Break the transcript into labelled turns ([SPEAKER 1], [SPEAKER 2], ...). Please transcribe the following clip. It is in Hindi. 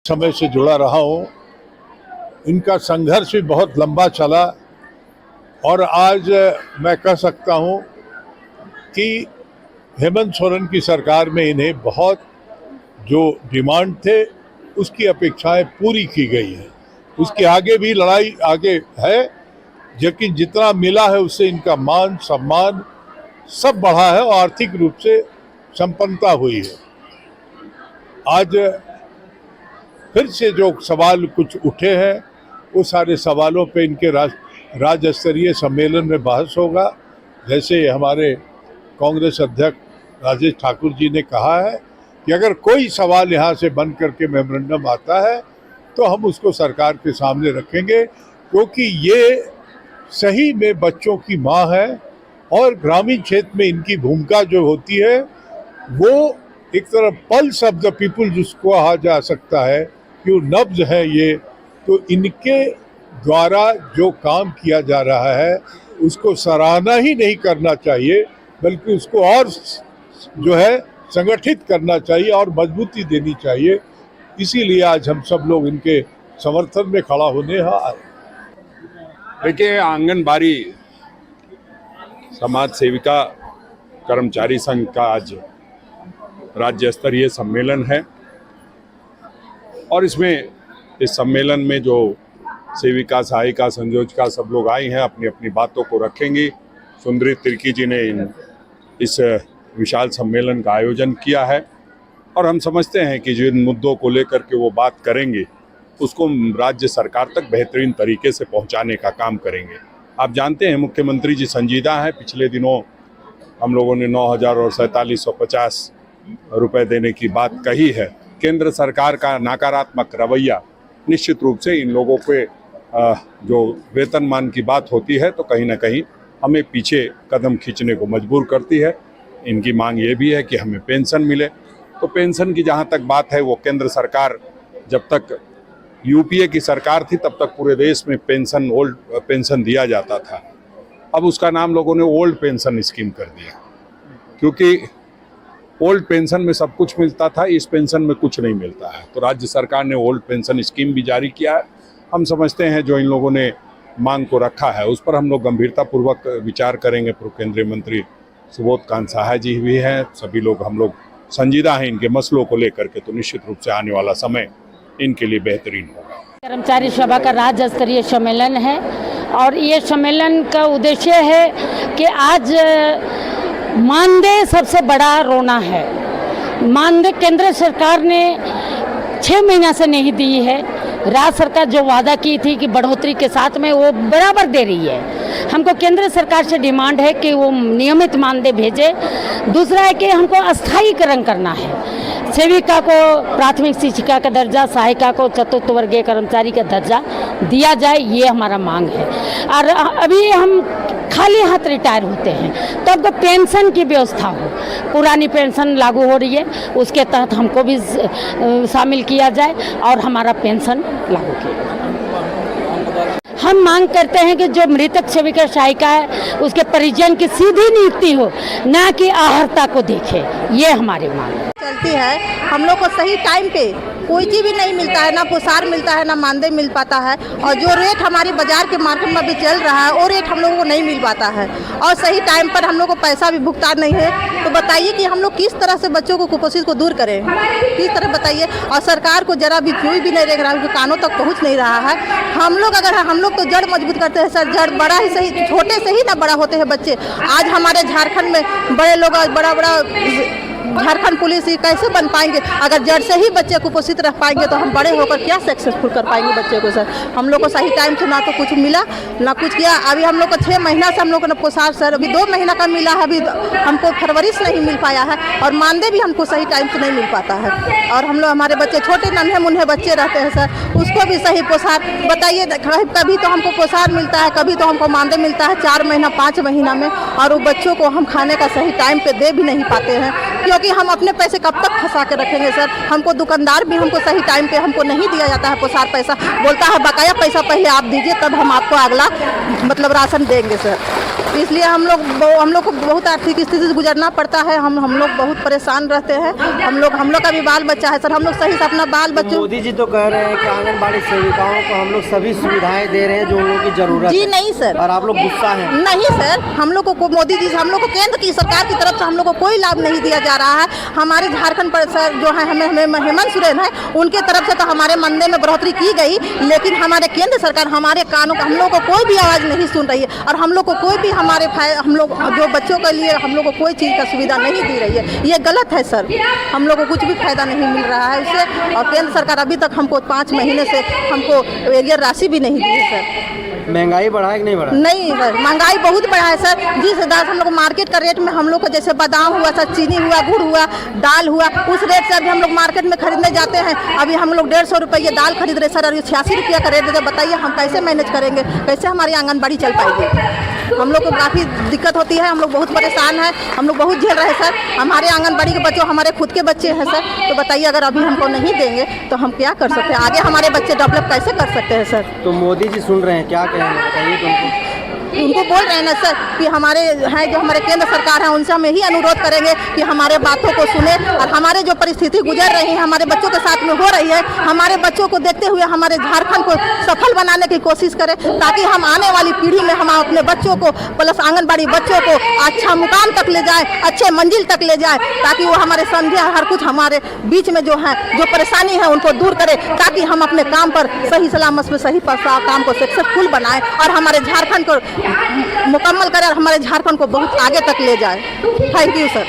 [SPEAKER 1] समय से जुड़ा रहा हूँ। इनका संघर्ष भी बहुत लंबा चला और आज मैं कह सकता हूँ कि हेमंत सोरेन की सरकार में इन्हें बहुत जो डिमांड थे उसकी अपेक्षाएं पूरी की गई है। उसके आगे भी लड़ाई आगे है, लेकिन जितना मिला है उससे इनका मान सम्मान सब बढ़ा है और आर्थिक रूप से संपन्नता हुई है। आज फिर से जो सवाल कुछ उठे हैं वो सारे सवालों पे इनके राज्य स्तरीय सम्मेलन में बहस होगा। जैसे हमारे कांग्रेस अध्यक्ष राजेश ठाकुर जी ने कहा है कि अगर कोई सवाल यहाँ से बन करके मेमोरेंडम आता है तो हम उसको सरकार के सामने रखेंगे, क्योंकि ये सही में बच्चों की माँ है और ग्रामीण क्षेत्र में इनकी भूमिका जो होती है वो एक तरह पल्स ऑफ द पीपल जिसको कहा जा सकता है कि वो नब्ज है ये, तो इनके द्वारा जो काम किया जा रहा है उसको सराहना ही नहीं करना चाहिए, बल्कि उसको और जो है संगठित करना चाहिए और मजबूती देनी चाहिए। इसीलिए आज हम सब लोग इनके समर्थन में खड़ा होने आए।
[SPEAKER 2] देखिए, आंगनबाड़ी समाज सेविका कर्मचारी संघ का आज राज्य स्तरीय सम्मेलन है और इस सम्मेलन में जो सेविका सहायिका संयोजका सब लोग आए हैं अपनी अपनी बातों को रखेंगे। सुंदरी तिर्की जी ने इस विशाल सम्मेलन का आयोजन किया है और हम समझते हैं कि जिन मुद्दों को लेकर के वो बात करेंगे उसको राज्य सरकार तक बेहतरीन तरीके से पहुंचाने का काम करेंगे। आप जानते हैं मुख्यमंत्री जी संजीदा हैं। पिछले दिनों हम लोगों ने 9,000 और 4750 रुपए देने की बात कही है। केंद्र सरकार का नकारात्मक रवैया निश्चित रूप से इन लोगों के जो वेतनमान की बात होती है तो कहीं ना कहीं हमें पीछे कदम खींचने को मजबूर करती है। इनकी मांग ये भी है कि हमें पेंशन मिले, तो पेंशन की जहाँ तक बात है वो केंद्र सरकार जब तक यूपीए की सरकार थी तब तक पूरे देश में ओल्ड पेंशन दिया जाता था। अब उसका नाम लोगों ने ओल्ड पेंशन स्कीम कर दिया, क्योंकि ओल्ड पेंशन में सब कुछ मिलता था, इस पेंशन में कुछ नहीं मिलता है। तो राज्य सरकार ने ओल्ड पेंशन स्कीम भी जारी किया है। हम समझते हैं जो इन लोगों ने मांग को रखा है उस पर हम लोग गंभीरतापूर्वक विचार करेंगे। पूर्व केंद्रीय मंत्री सुबोध कांत सहाय जी भी हैं, सभी लोग हम लोग संजीदा हैं इनके मसलों को लेकर के, तो निश्चित रूप से आने वाला समय इनके लिए बेहतरीन होगा।
[SPEAKER 3] कर्मचारी सभा का राज्य स्तरीय सम्मेलन है और ये सम्मेलन का उद्देश्य है कि आज मानदेय सबसे बड़ा रोना है। मानदेय केंद्र सरकार ने 6 महीना से नहीं दी है। राज्य सरकार जो वादा की थी कि बढ़ोतरी के साथ में वो बराबर दे रही है। हमको केंद्र सरकार से डिमांड है कि वो नियमित मानदेय भेजे। दूसरा है कि हमको अस्थायीकरण करना है। सेविका को प्राथमिक शिक्षिका का दर्जा, सहायिका को चतुर्थ वर्गीय कर्मचारी का दर्जा दिया जाए, ये हमारा मांग है। और अभी हम खाली हाथ रिटायर होते हैं तो अब पेंशन की व्यवस्था हो, पुरानी पेंशन लागू हो रही है उसके तहत हमको भी शामिल किया जाए और हमारा पेंशन लागू किया जाए। हम मांग करते हैं कि जो मृतक सेविका सहायिका है उसके परिजन की सीधी नियुक्ति हो, ना कि आहर्ता को देखे। ये हमारी मांग है।
[SPEAKER 4] चलती है हम लोग को सही टाइम पे कोई चीज़ भी नहीं मिलता है, ना पुरस्कार मिलता है, ना मानदेय मिल पाता है और जो रेट हमारी बाजार के मार्केट में भी चल रहा है वो रेट हम लोगों को नहीं मिल पाता है और सही टाइम पर हम लोग को पैसा भी भुगतान नहीं है। तो बताइए कि हम लोग किस तरह से बच्चों को कुपोषित को दूर करें, किस तरह बताइए। और सरकार को जरा भी कोई भी नहीं देख रहा है, उनके कानों तक पहुँच नहीं रहा है। हम लोग तो जड़ मजबूत करते हैं सर, जड़ बड़ा ही सही, छोटे से ही ना बड़ा होते हैं बच्चे। आज हमारे झारखंड में बड़े लोग बड़ा झारखंड पुलिस ये कैसे बन पाएंगे अगर जड़ से ही बच्चे कुपोषित रह पाएंगे, तो हम बड़े होकर क्या सक्सेसफुल कर पाएंगे बच्चे को। सर हम लोग को सही टाइम से ना तो कुछ मिला ना कुछ किया। अभी हम लोग को 6 महीना से हम लोग को पोषाक सर अभी 2 महीना का मिला है, अभी हमको फरवरी से नहीं मिल पाया है और मानदेय भी हमको सही टाइम से नहीं मिल पाता है। और हम लोग हमारे बच्चे छोटे नन्हे मुन्हे बच्चे रहते हैं सर, उसको भी सही पोषाक बताइए। कभी तो हमको पोषाक मिलता है, कभी तो हमको मानदेय मिलता है 4 महीना 5 महीना में, और वो बच्चों को हम खाने का सही टाइम पे दे भी नहीं पाते हैं, क्योंकि हम अपने पैसे कब तक फंसा के रखेंगे सर। हमको दुकानदार भी हमको सही टाइम पे हमको नहीं दिया जाता है पोषाक पैसा, बोलता है बकाया पैसा पहले आप दीजिए तब हम आपको अगला मतलब राशन देंगे सर। इसलिए हम लोग को बहुत आर्थिक स्थिति से गुजरना पड़ता है। हम लोग बहुत परेशान रहते हैं। हम लोग का भी बाल बच्चा है सर। हम लोग सही से अपना बाल बच्चों।
[SPEAKER 5] मोदी जी तो कह रहे हैं कि आंगनबाड़ी सेविकाओं को हम लोग सभी सुविधाएं दे रहे हैं जो उन लोगों की जरूरत
[SPEAKER 4] जी
[SPEAKER 5] है।
[SPEAKER 4] नहीं सर।
[SPEAKER 5] और आप लोग गुस्सा हैं?
[SPEAKER 4] नहीं सर, हम लोग को मोदी जी से, हम लोग को केंद्र की सरकार की तरफ से हम लोग को कोई लाभ नहीं दिया जा रहा है। हमारे झारखंड पर सर जो है हमें हेमंत सोरेन है, उनके तरफ से तो हमारे मानदेय में बढ़ोतरी की गई, लेकिन हमारे केंद्र सरकार हमारे कानों का हम लोग को कोई भी आवाज़ नहीं सुन रही है। और हम लोग को कोई भी हम लोग जो बच्चों के लिए हम लोग को कोई चीज़ का सुविधा नहीं दी रही है। ये गलत है सर। हम लोग को कुछ भी फायदा नहीं मिल रहा है उससे। और केंद्र सरकार अभी तक हमको 5 महीने से हमको एरियर राशि भी नहीं दी है सर।
[SPEAKER 5] महंगाई बढ़ा है कि नहीं बढ़ा?
[SPEAKER 4] नहीं सर, महंगाई बहुत बढ़ा है सर। जिस दाम हम लोग मार्केट का रेट में हम लोग को जैसे बादाम हुआ सर, चीनी हुआ, गुड़ हुआ, दाल हुआ, उस रेट से अभी हम लोग मार्केट में खरीदने जाते हैं। अभी हम लोग 150 रुपये दाल खरीद रहे सर, और 86 रुपये का रेट है। बताइए हम कैसे मैनेज करेंगे, कैसे हमारी आंगनबाड़ी चल पाएगी? हम लोग को काफ़ी दिक्कत होती है। हम लोग बहुत परेशान हैं। हम लोग बहुत झेल रहे हैं सर। हमारे आंगनबाड़ी के बच्चों हमारे खुद के बच्चे हैं सर। तो बताइए अगर अभी हमको नहीं देंगे तो हम क्या कर सकते हैं? आगे हमारे बच्चे डेवलप कैसे कर सकते हैं सर?
[SPEAKER 5] तो मोदी जी सुन रहे हैं, क्या कहेंगे बताइए तुमको?
[SPEAKER 4] उनको बोल रहे हैं ना सर कि हमारे हैं जो हमारे केंद्र सरकार है, उनसे हम यही अनुरोध करेंगे कि हमारे बातों को सुने और हमारे जो परिस्थिति गुजर रही है हमारे बच्चों के साथ में हो रही है, हमारे बच्चों को देखते हुए हमारे झारखंड को सफल बनाने की कोशिश करें, ताकि हम आने वाली पीढ़ी में हम अपने बच्चों को प्लस आंगनबाड़ी बच्चों को अच्छा मुकाम तक ले जाए, अच्छे मंजिल तक ले जाए, ताकि वो हमारे समझे हर कुछ हमारे बीच में जो है जो परेशानी है उनको दूर करे, ताकि हम अपने काम पर सही सलामत में सही काम को सक्सेसफुल बनाएं और हमारे झारखंड को मुकम्मल करें और हमारे झारखंड को बहुत आगे तक ले जाए। Thank you sir.